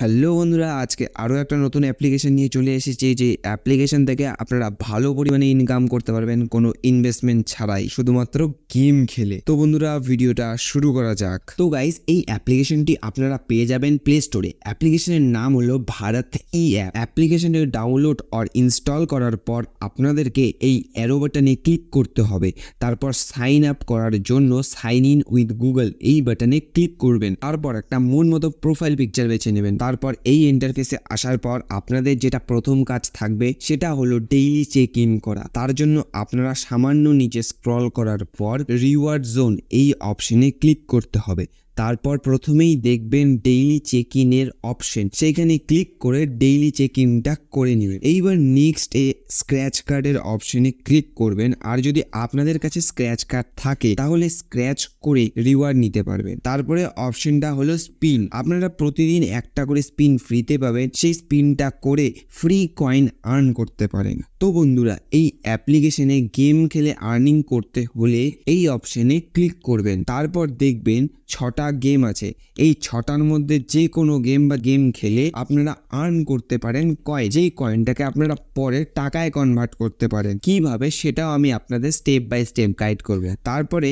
Hello বন্ধুরা, আজকে আরও একটা নতুন অ্যাপ্লিকেশন নিয়ে চলে এসেছি। যে অ্যাপ্লিকেশন থেকে আপনারা ভালো পরিমাণে ইনকাম করতে পারবেন কোনো ইনভেস্টমেন্ট ছাড়াই, শুধুমাত্র গেম খেলে। তো বন্ধুরা, ভিডিওটা শুরু করা যাক। তো গাইস, এই অ্যাপ্লিকেশনটি আপনারা পেয়ে যাবেন প্লে স্টোরে। অ্যাপ্লিকেশনের নাম হলো ভারত ই অ্যাপ। অ্যাপ্লিকেশনটি ডাউনলোড আর ইনস্টল করার পর আপনাদেরকে এই অ্যারো বাটনে ক্লিক করতে হবে। তারপর সাইন আপ করার জন্য সাইন ইন উইথ গুগল এই বাটনে ক্লিক করবেন। তারপর একটা মন মতো প্রোফাইল পিকচার বেছে নেবেন। তারপর এই ইন্টারফেসে আসার পর আপনাদের যেটা প্রথম কাজ থাকবে সেটা হলো ডেইলি চেক ইন করা। তার জন্য আপনারা সামান্য নিচে স্ক্রল করার পর রিওয়ার্ড জোন এই অপশনে ক্লিক করতে হবে। তারপর প্রথমেই দেখবেন ডেইলি চেক ইনের অপশন, সেইখানে ক্লিক করে ডেইলি চেক ইনটা করে নেবেন। এইবার নেক্সট স্ক্র্যাচ কার্ডের অপশনে ক্লিক করবেন। আর যদি আপনাদের কাছে স্ক্র্যাচ কার্ড থাকে তাহলে স্ক্র্যাচ করে রিওয়ার্ড নিতে পারবেন। তারপরে অপশনটা হলো স্পিন। আপনারা প্রতিদিন একটা করে স্পিন ফ্রিতে পাবেন, সেই স্পিনটা করে ফ্রি কয়েন আর্ন করতে পারেন। তো বন্ধুরা, এই অ্যাপ্লিকেশনে গেম খেলে আর্নিং করতে হলে এই অপশনে ক্লিক করবেন। তারপর দেখবেন 6টা গেম আছে। এই 6টার মধ্যে যে কোনো গেম বা গেম খেলে আপনারা আর্ন করতে পারেন কয়েন। যেই কয়েনটাকে আপনারা পরে টাকায় কনভার্ট করতে পারেন। কিভাবে সেটাও আমি আপনাদের স্টেপ বাই স্টেপ গাইড করব। তারপরে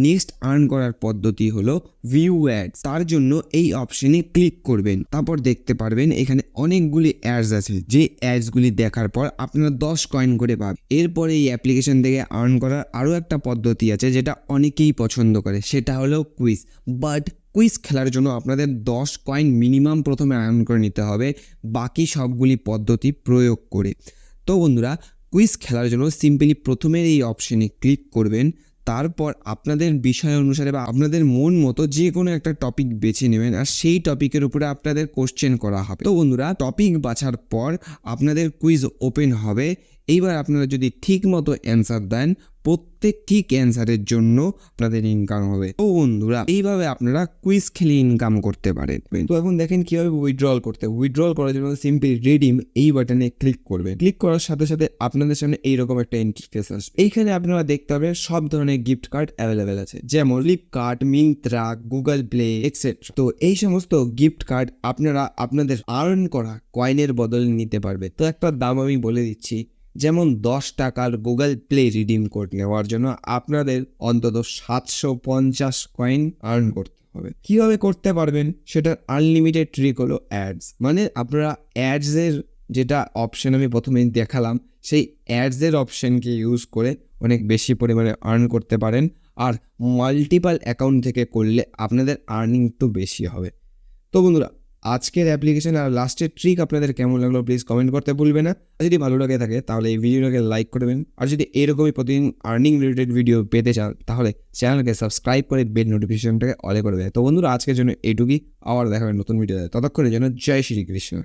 নেক্সট আর্ন করার পদ্ধতি হলো ভিউ অ্যাডস। তার জন্য এই অপশনে ক্লিক করবেন। তারপর দেখতে পারবেন এখানে অনেকগুলি অ্যাডস আছে। যে অ্যাডসগুলি দেখার পর আপনারা 10 কয়েন করে পাবেন। এরপরে এই অ্যাপ্লিকেশন থেকে আর্ন করার আরও একটা পদ্ধতি আছে যেটা অনেকেই পছন্দ করে, সেটা হলো কুইজ। বাট কুইজ খেলার জন্য আপনাদের 10 কয়েন মিনিমাম প্রথমে আর্ন করে নিতে হবে, বাকি সবগুলি পদ্ধতি প্রয়োগ করে। তো বন্ধুরা, কুইজ খেলার জন্য সিম্পলি প্রথমের এই অপশনে ক্লিক করবেন। তারপর আপনাদের বিষয় অনুসারে বা আপনাদের মন মতো যে কোনো একটা টপিক বেছে নেবেন, আর সেই টপিকের উপরে আপনাদের কোশ্চেন করা হবে। তো বন্ধুরা, টপিক বাছার পর আপনাদের কুইজ ওপেন হবে। এইবার আপনারা যদি ঠিক মতো অ্যান্সার দেন, প্রত্যেক ঠিক অ্যান্সারের জন্য আপনাদের ইনকাম হবে। তো বন্ধুরা, এইভাবে আপনারা কুইজ খেলে ইনকাম করতে পারেন। তো এখন দেখেন কিভাবে উইথড্রল করতে। উইথড্রল করার জন্য সিম্পলি রিডিম এই বাটনে ক্লিক করবেন। ক্লিক করার সাথে সাথে আপনাদের সামনে এইরকম একটা ইন্টারফেস আসবে। এইখানে আপনারা দেখতে পাবেন সব ধরনের গিফট কার্ড অ্যাভেলেবেল আছে, যেমন Flipkart, Myntra, Google play etcetera. তো এই সমস্ত গিফট কার্ড আপনারা আপনাদের আর্ন করা কয়েনের বদলে নিতে পারবে। তো একটা দাম আমি বলে দিচ্ছি, যেমন 10 টাকার গুগল প্লে রিডিম কোড নেওয়ার জন্য আপনাদের অন্তত 750 কয়েন আর্ন করতে হবে। কিভাবে করতে পারবেন সেটার আনলিমিটেড ট্রিক হলো অ্যাডস। মানে আপনারা অ্যাডসের যেটা অপশন আমি প্রথমে দেখালাম, সেই অ্যাডসের অপশনকে ইউজ করে অনেক বেশি পরিমাণে আর্ন করতে পারেন। আর মাল্টিপাল অ্যাকাউন্ট থেকে করলে আপনাদের আর্নিং একটু বেশি হবে। তো বন্ধুরা, আজকের অ্যাপ্লিকেশন আর লাস্টের ট্রিক আপনাদের কেমন লাগলো প্লিজ কমেন্ট করতে ভুলবেন না। আর যদি ভালো লাগে থাকে তাহলে এই ভিডিওটাকে লাইক করবেন। আর যদি এরকমই প্রতিদিন আর্নিং রিলেটেড ভিডিও পেতে চান তাহলে চ্যানেলকে সাবস্ক্রাইব করে বেল নোটিফিকেশনটাকে অলে করে দেয়। তো বন্ধুরা, আজকের জন্য এইটুকুই। আবার দেখা হবে নতুন ভিডিওতে। ততক্ষণের জন্য জয় শ্রীকৃষ্ণ।